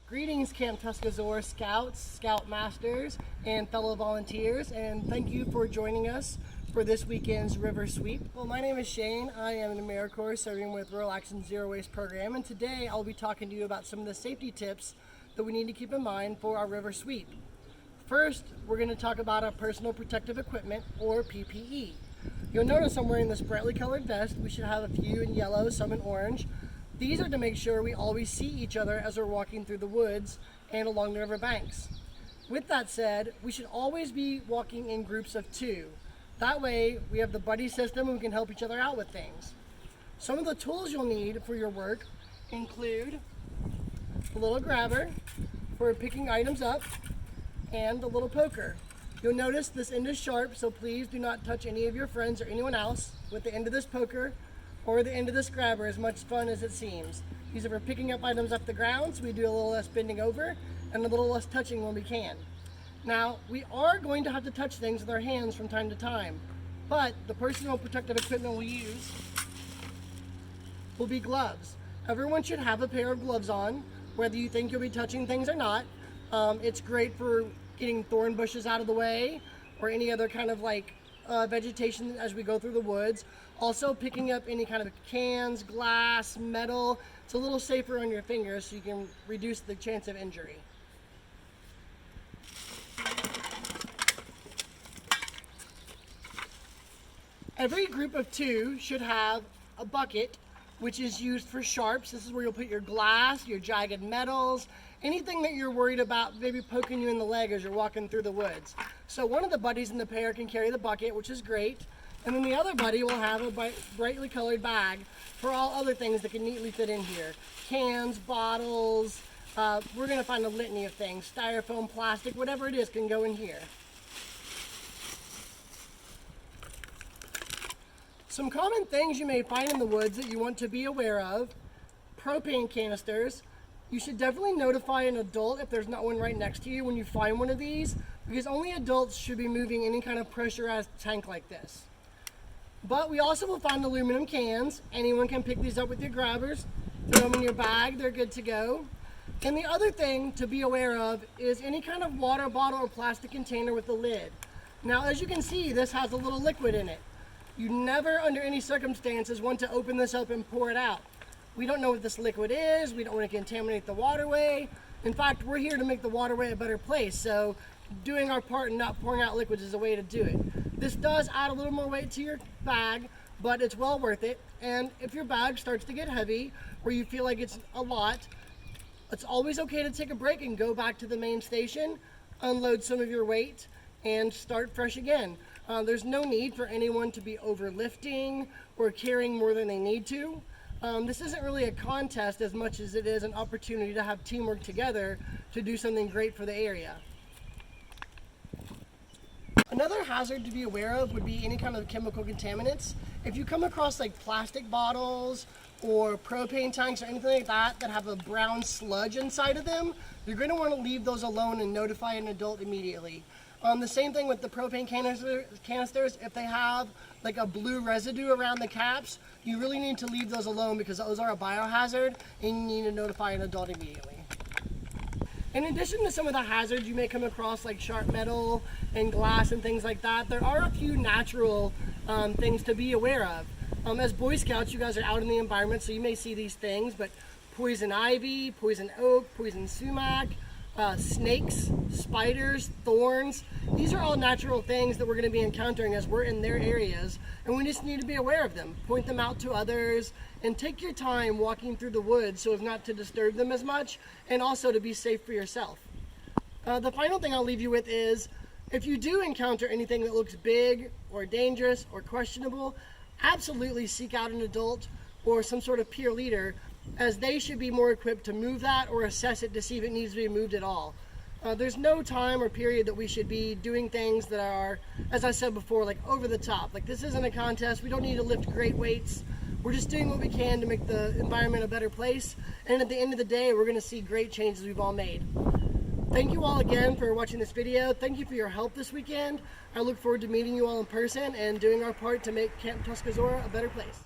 Greetings, Camp Tuscazor Scouts, Scoutmasters, and fellow volunteers, and thank you for joining us for this weekend's river sweep. Well, my name is Shane. I am an AmeriCorps serving with Rural Action Zero Waste Program, and today I'll be talking to you about some of the safety tips that we need to keep in mind for our river sweep. First, we're going to talk about our personal protective equipment, or PPE. You'll notice I'm wearing this brightly colored vest. We should have a few in yellow, some in orange. These are to make sure we always see each other as we're walking through the woods and along the river banks. With that said, we should always be walking in groups of 2. That way, we have the buddy system and we can help each other out with things. Some of the tools you'll need for your work include a little grabber for picking items up and a little poker. You'll notice this end is sharp, so please do not touch any of your friends or anyone else with the end of this poker or the end of this grabber, as much fun as it seems. These are for picking up items off the ground, so we do a little less bending over and a little less touching when we can. Now, we are going to have to touch things with our hands from time to time, but the personal protective equipment we'll use will be gloves. Everyone should have a pair of gloves on, whether you think you'll be touching things or not. It's great for getting thorn bushes out of the way or any other kind of vegetation as we go through the woods. Also picking up any kind of cans, glass, metal. It's a little safer on your fingers so you can reduce the chance of injury. Every group of 2 should have a bucket, which is used for sharps. This is where you'll put your glass, your jagged metals, anything that you're worried about maybe poking you in the leg as you're walking through the woods. So one of the buddies in the pair can carry the bucket, which is great. And then the other buddy will have a brightly colored bag for all other things that can neatly fit in here. Cans, bottles, we're gonna find a litany of things. Styrofoam, plastic, whatever it is can go in here. Some common things you may find in the woods that you want to be aware of: propane canisters. You should definitely notify an adult if there's not one right next to you when you find one of these, because only adults should be moving any kind of pressurized tank like this. But we also will find aluminum cans. Anyone can pick these up with your grabbers, throw them in your bag, they're good to go. And the other thing to be aware of is any kind of water bottle or plastic container with a lid. Now, as you can see, this has a little liquid in it. You never, under any circumstances, want to open this up and pour it out. We don't know what this liquid is. We don't want to contaminate the waterway. In fact, we're here to make the waterway a better place, so doing our part and not pouring out liquids is a way to do it. This does add a little more weight to your bag, but it's well worth it. And if your bag starts to get heavy or you feel like it's a lot, it's always okay to take a break and go back to the main station, unload some of your weight, and start fresh again. There's no need for anyone to be overlifting or carrying more than they need to. This isn't really a contest as much as it is an opportunity to have teamwork together to do something great for the area. Another hazard to be aware of would be any kind of chemical contaminants. If you come across plastic bottles or propane tanks or anything like that that have a brown sludge inside of them, you're going to want to leave those alone and notify an adult immediately. The same thing with the propane canisters. If they have a blue residue around the caps, you really need to leave those alone because those are a biohazard and you need to notify an adult immediately. In addition to some of the hazards you may come across, like sharp metal and glass and things like that, there are a few natural things to be aware of. As Boy Scouts, you guys are out in the environment, so you may see these things, but poison ivy, poison oak, poison sumac, snakes, spiders, thorns. These are all natural things that we're going to be encountering as we're in their areas, and we just need to be aware of them. Point them out to others, and take your time walking through the woods so as not to disturb them as much, and also to be safe for yourself. The final thing I'll leave you with is, if you do encounter anything that looks big or dangerous or questionable, absolutely seek out an adult or some sort of peer leader, as they should be more equipped to move that or assess it to see if it needs to be moved at all. There's no time or period that we should be doing things that are, as I said before, over the top. This isn't a contest. We don't need to lift great weights. We're just doing what we can to make the environment a better place. And at the end of the day, we're going to see great changes we've all made. Thank you all again for watching this video. Thank you for your help this weekend. I look forward to meeting you all in person and doing our part to make Camp Tuscazor a better place.